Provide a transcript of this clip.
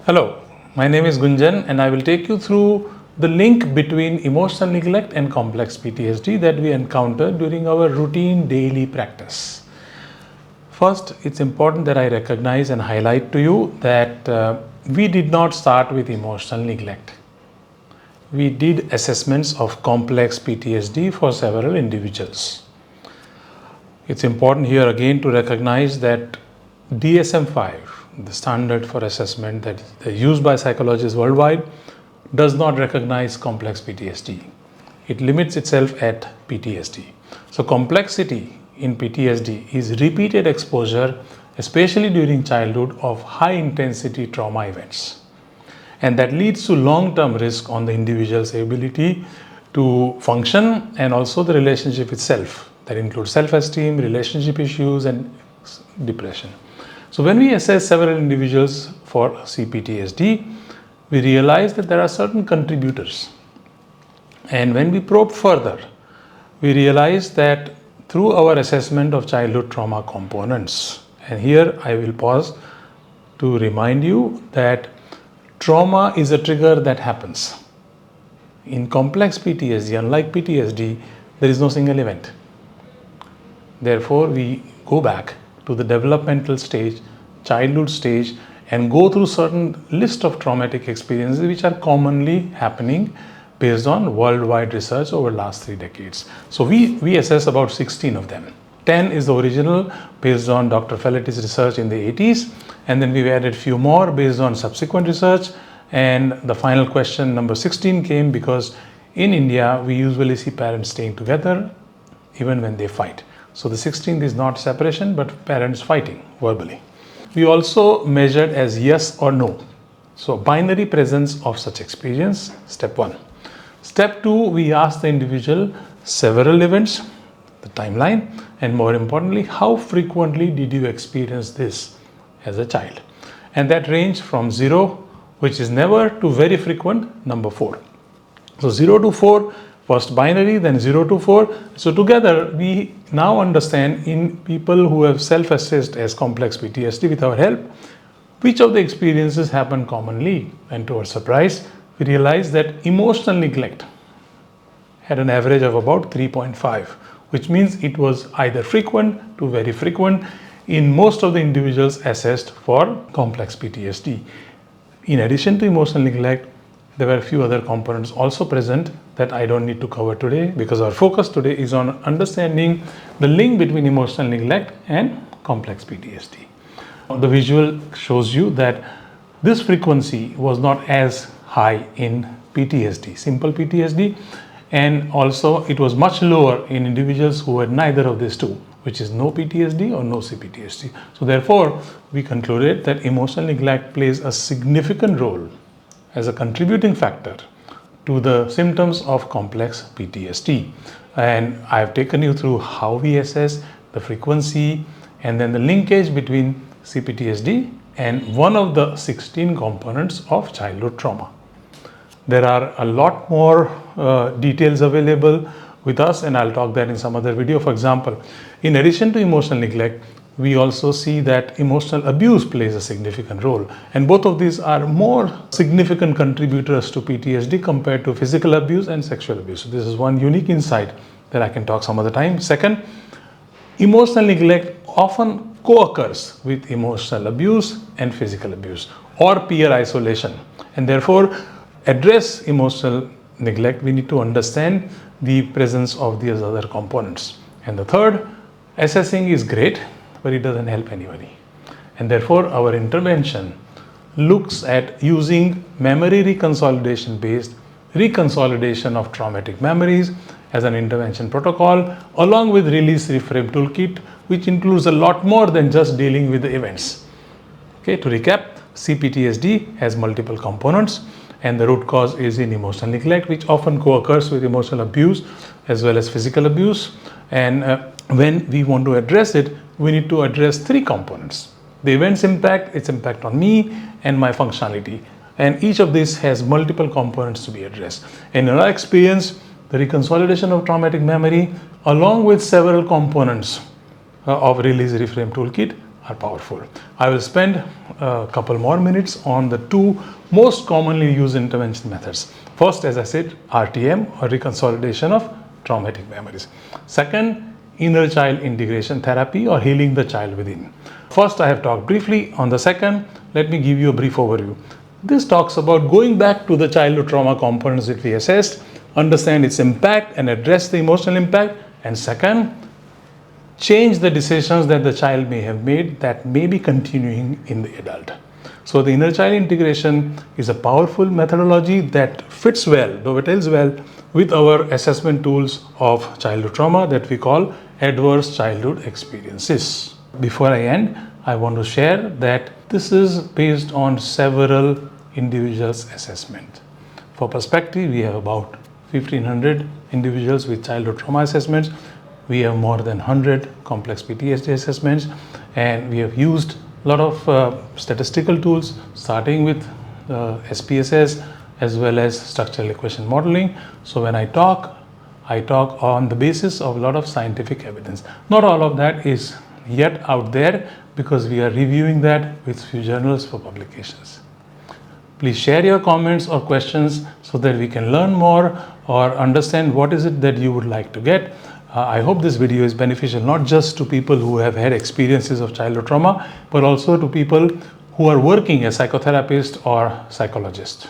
Hello, my name is Gunjan and I will take you through the link between emotional neglect and complex PTSD that we encounter during our routine daily practice. First, it's important that I recognize and highlight to you that we did not start with emotional neglect. We did assessments of complex PTSD for several individuals. It's important here again to recognize that DSM-5, the standard for assessment that is used by psychologists worldwide, does not recognize complex PTSD. It limits itself at PTSD. So complexity in PTSD is repeated exposure, especially during childhood, of high intensity trauma events. And that leads to long-term risk on the individual's ability to function and also the relationship itself. That includes self-esteem, relationship issues, and depression. So when we assess several individuals for C-PTSD, we realize that there are certain contributors. And when we probe further, we realize that through our assessment of childhood trauma components, and here I will pause to remind you that trauma is a trigger that happens. In complex PTSD, unlike PTSD, there is no single event. Therefore, we go back to the developmental stage, childhood stage, and go through certain list of traumatic experiences which are commonly happening based on worldwide research over the last 3 decades. So we assess about 16 of them. 10 is the original based on Dr. Felletti's research in the 80s, and then we've added few more based on subsequent research. And the final question, number 16, came because in India, we usually see parents staying together even when they fight. So the 16th is not separation, but parents fighting verbally. We also measured as yes or no. So binary presence of such experience, step 1. Step 2, we asked the individual several events, the timeline, and more importantly, how frequently did you experience this as a child? And that ranged from 0, which is never, to very frequent, number 4. So 0 to 4, first binary, then 0 to 4. So together, we now understand in people who have self-assessed as complex PTSD with our help, which of the experiences happen commonly. And to our surprise, we realized that emotional neglect had an average of about 3.5, which means it was either frequent to very frequent in most of the individuals assessed for complex PTSD. In addition to emotional neglect, there were a few other components also present that I don't need to cover today because our focus today is on understanding the link between emotional neglect and complex PTSD. The visual shows you that this frequency was not as high in PTSD, simple PTSD, and also it was much lower in individuals who had neither of these two, which is no PTSD or no C-PTSD. So therefore, we concluded that emotional neglect plays a significant role as a contributing factor to the symptoms of complex PTSD. And I've taken you through how we assess the frequency and then the linkage between C-PTSD and one of the 16 components of childhood trauma. There are a lot more details available with us, and I'll talk that in some other video. For example, in addition to emotional neglect, we also see that emotional abuse plays a significant role. And both of these are more significant contributors to PTSD compared to physical abuse and sexual abuse. So this is one unique insight that I can talk some other time. Second, emotional neglect often co-occurs with emotional abuse and physical abuse or peer isolation. And therefore, address emotional neglect, we need to understand the presence of these other components. And the third, assessing is great, but it doesn't help anybody. And therefore, our intervention looks at using memory reconsolidation based reconsolidation of traumatic memories as an intervention protocol, along with release reframe toolkit, which includes a lot more than just dealing with the events. Okay, to recap, C-PTSD has multiple components, and the root cause is in emotional neglect, which often co-occurs with emotional abuse as well as physical abuse. And when we want to address it, we need to address 3 components. The event's impact, its impact on me, and my functionality. And each of these has multiple components to be addressed. And in our experience, the reconsolidation of traumatic memory, along with several components of release reframe toolkit, are powerful. I will spend a couple more minutes on the two most commonly used intervention methods. First, as I said, RTM, or reconsolidation of traumatic memories. Second, inner child integration therapy, or healing the child within. First, I have talked briefly on the second. Let me give you a brief overview. This talks about going back to the childhood trauma components that we assessed, understand its impact and address the emotional impact. And second, change the decisions that the child may have made that may be continuing in the adult. So the inner child integration is a powerful methodology that fits well, dovetails well with our assessment tools of childhood trauma that we call adverse childhood experiences. Before I end, I want to share that this is based on several individuals' assessment. For perspective, we have about 1,500 individuals with childhood trauma assessments. We have more than 100 complex PTSD assessments, and we have used a lot of statistical tools, starting with SPSS as well as structural equation modeling. So when I talk on the basis of a lot of scientific evidence. Not all of that is yet out there because we are reviewing that with few journals for publications. Please share your comments or questions so that we can learn more or understand what is it that you would like to get. I hope this video is beneficial not just to people who have had experiences of childhood trauma, but also to people who are working as psychotherapists or psychologists.